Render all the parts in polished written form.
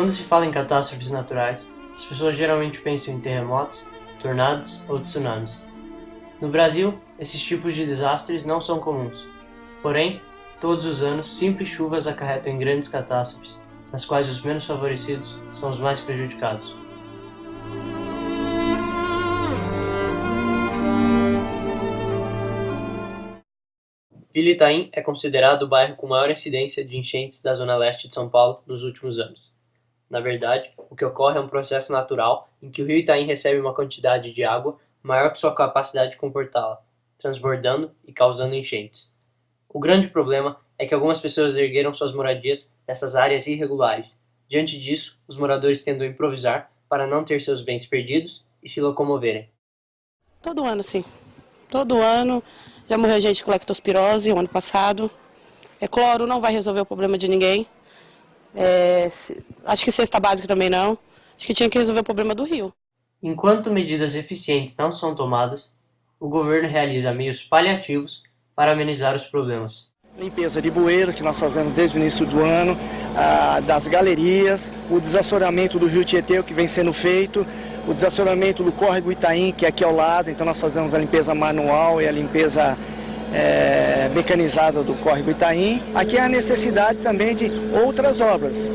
Quando se fala em catástrofes naturais, as pessoas geralmente pensam em terremotos, tornados ou tsunamis. No Brasil, esses tipos de desastres não são comuns. Porém, todos os anos, simples chuvas acarretam em grandes catástrofes, nas quais os menos favorecidos são os mais prejudicados. Vila Itaim é considerado o bairro com maior incidência de enchentes da zona leste de São Paulo nos últimos anos. Na verdade, o que ocorre é um processo natural em que o rio Itaim recebe uma quantidade de água maior que sua capacidade de comportá-la, transbordando e causando enchentes. O grande problema é que algumas pessoas ergueram suas moradias nessas áreas irregulares. Diante disso, os moradores tendem a improvisar para não ter seus bens perdidos e se locomoverem. Todo ano, sim. Todo ano. Já morreu gente com lectospirose o ano passado. Cloro não vai resolver o problema de ninguém. Acho que cesta básica também não. Acho que tinha que resolver o problema do rio. Enquanto medidas eficientes não são tomadas, o governo realiza meios paliativos para amenizar os problemas. Limpeza de bueiros, que nós fazemos desde o início do ano, das galerias, o desassoreamento do rio Tietê, que vem sendo feito, o desassoreamento do córrego Itaim, que é aqui ao lado, então nós fazemos a limpeza manual e a limpeza mecanizada do córrego Itaim. Aqui há a necessidade também de outras obras.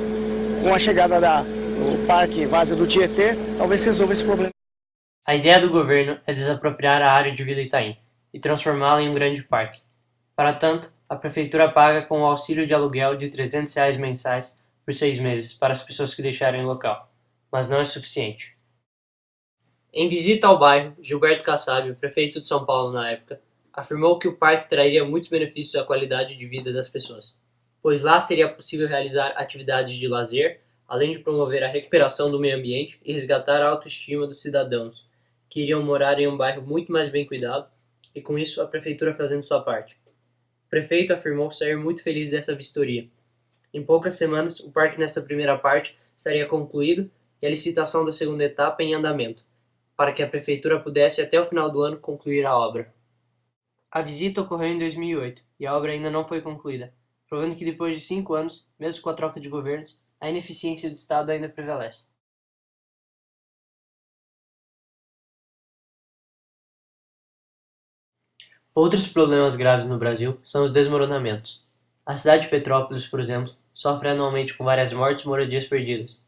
Com a chegada do Parque Várzea do Tietê, talvez resolva esse problema. A ideia do governo é desapropriar a área de Vila Itaim e transformá-la em um grande parque. Para tanto, a prefeitura paga com o auxílio de aluguel de R$ 300 mensais por 6 meses para as pessoas que deixarem o local, mas não é suficiente. Em visita ao bairro, Gilberto Kassab, o prefeito de São Paulo na época, afirmou que o parque traria muitos benefícios à qualidade de vida das pessoas, pois lá seria possível realizar atividades de lazer, além de promover a recuperação do meio ambiente e resgatar a autoestima dos cidadãos, que iriam morar em um bairro muito mais bem cuidado, e com isso a prefeitura fazendo sua parte. O prefeito afirmou sair muito feliz dessa vistoria. Em poucas semanas, o parque nessa primeira parte estaria concluído e a licitação da segunda etapa em andamento, para que a prefeitura pudesse até o final do ano concluir a obra. A visita ocorreu em 2008 e a obra ainda não foi concluída, provando que depois de 5 anos, mesmo com a troca de governos, a ineficiência do Estado ainda prevalece. Outros problemas graves no Brasil são os desmoronamentos. A cidade de Petrópolis, por exemplo, sofre anualmente com várias mortes e moradias perdidas.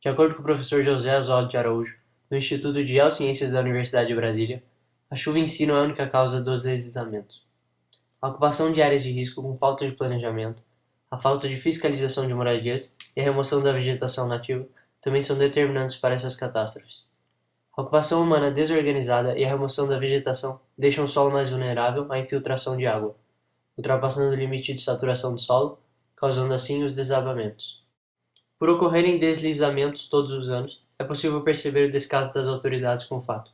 De acordo com o professor José Oswaldo de Araújo, do Instituto de Geociências da Universidade de Brasília, a chuva em si não é a única causa dos deslizamentos. A ocupação de áreas de risco com falta de planejamento, a falta de fiscalização de moradias e a remoção da vegetação nativa também são determinantes para essas catástrofes. A ocupação humana desorganizada e a remoção da vegetação deixam o solo mais vulnerável à infiltração de água, ultrapassando o limite de saturação do solo, causando assim os desabamentos. Por ocorrerem deslizamentos todos os anos, é possível perceber o descaso das autoridades com o fato.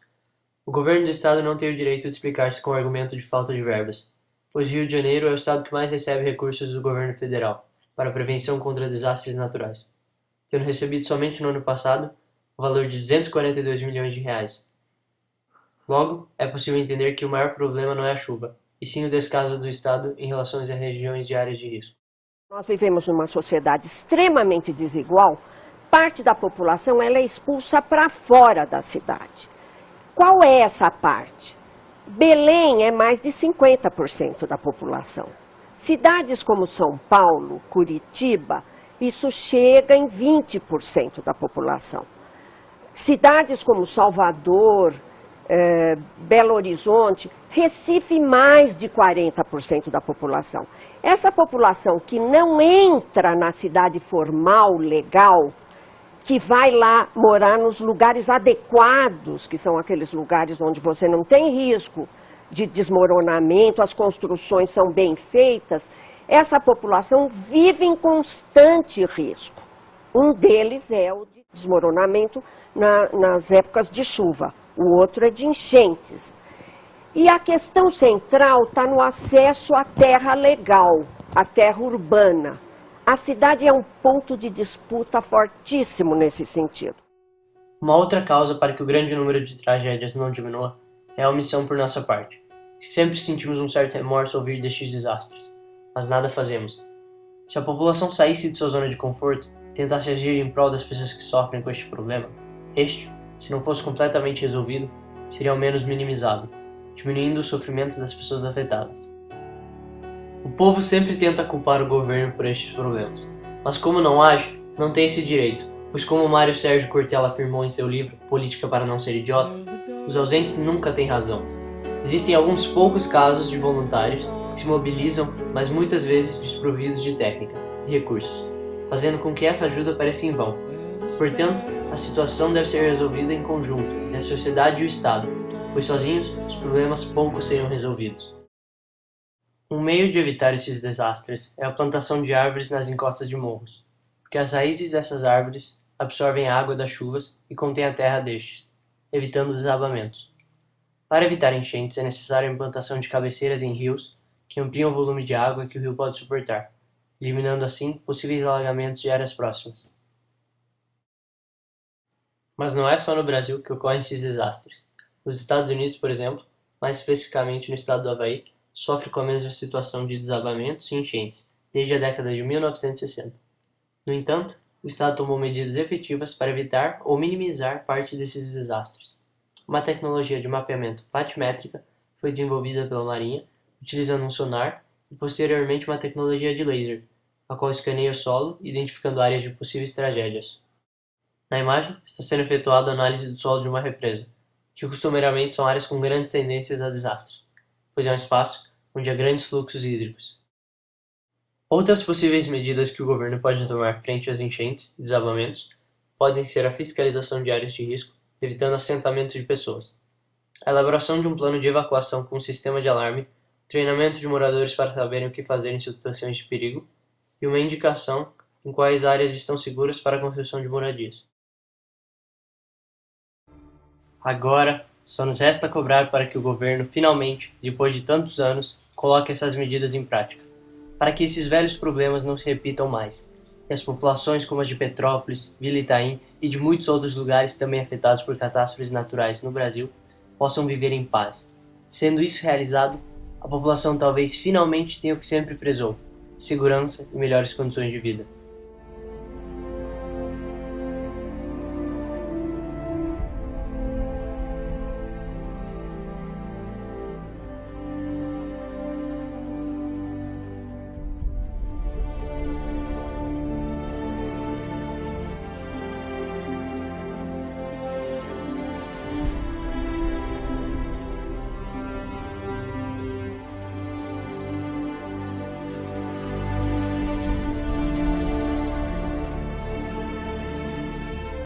O governo do estado não tem o direito de explicar-se com o argumento de falta de verbas, pois Rio de Janeiro é o estado que mais recebe recursos do governo federal para a prevenção contra desastres naturais, tendo recebido somente no ano passado o valor de 242 milhões de reais. Logo, é possível entender que o maior problema não é a chuva, e sim o descaso do Estado em relação às regiões de áreas de risco. Nós vivemos numa sociedade extremamente desigual. Parte da população ela é expulsa para fora da cidade. Qual é essa parte? Belém é mais de 50% da população. Cidades como São Paulo, Curitiba, isso chega em 20% da população. Cidades como Salvador, Belo Horizonte, Recife, mais de 40% da população. Essa população que não entra na cidade formal, legal, que vai lá morar nos lugares adequados, que são aqueles lugares onde você não tem risco de desmoronamento, as construções são bem feitas, essa população vive em constante risco. Um deles é o de desmoronamento nas épocas de chuva, o outro é de enchentes. E a questão central está no acesso à terra legal, à terra urbana. A cidade é um ponto de disputa fortíssimo nesse sentido. Uma outra causa para que o grande número de tragédias não diminua é a omissão por nossa parte. Sempre sentimos um certo remorso ao ouvir destes desastres, mas nada fazemos. Se a população saísse de sua zona de conforto, tentasse agir em prol das pessoas que sofrem com este problema, este, se não fosse completamente resolvido, seria ao menos minimizado, diminuindo o sofrimento das pessoas afetadas. O povo sempre tenta culpar o governo por estes problemas, mas como não age, não tem esse direito, pois como Mário Sérgio Cortella afirmou em seu livro Política para não ser idiota, os ausentes nunca têm razão. Existem alguns poucos casos de voluntários que se mobilizam, mas muitas vezes desprovidos de técnica e recursos, fazendo com que essa ajuda pareça em vão. Portanto, a situação deve ser resolvida em conjunto entre a sociedade e o Estado, pois sozinhos os problemas pouco seriam resolvidos. Um meio de evitar esses desastres é a plantação de árvores nas encostas de morros, porque as raízes dessas árvores absorvem a água das chuvas e contêm a terra destes, evitando desabamentos. Para evitar enchentes é necessária a implantação de cabeceiras em rios que ampliam o volume de água que o rio pode suportar, eliminando assim possíveis alagamentos de áreas próximas. Mas não é só no Brasil que ocorrem esses desastres. Os Estados Unidos, por exemplo, mais especificamente no estado do Havaí, sofre com a mesma situação de desabamentos e enchentes desde a década de 1960. No entanto, o estado tomou medidas efetivas para evitar ou minimizar parte desses desastres. Uma tecnologia de mapeamento batimétrica foi desenvolvida pela Marinha, utilizando um sonar e posteriormente uma tecnologia de laser, a qual escaneia o solo, identificando áreas de possíveis tragédias. Na imagem, está sendo efetuada a análise do solo de uma represa, que costumeiramente são áreas com grandes tendências a desastres, pois é um espaço onde há grandes fluxos hídricos. Outras possíveis medidas que o governo pode tomar frente às enchentes e desabamentos podem ser a fiscalização de áreas de risco, evitando assentamento de pessoas, a elaboração de um plano de evacuação com um sistema de alarme, treinamento de moradores para saberem o que fazer em situações de perigo e uma indicação em quais áreas estão seguras para a construção de moradias. Agora, só nos resta cobrar para que o governo, finalmente, depois de tantos anos, coloque essas medidas em prática, para que esses velhos problemas não se repitam mais, e as populações como as de Petrópolis, Vila Itaim e de muitos outros lugares também afetados por catástrofes naturais no Brasil, possam viver em paz. Sendo isso realizado, a população talvez finalmente tenha o que sempre prezou: segurança e melhores condições de vida.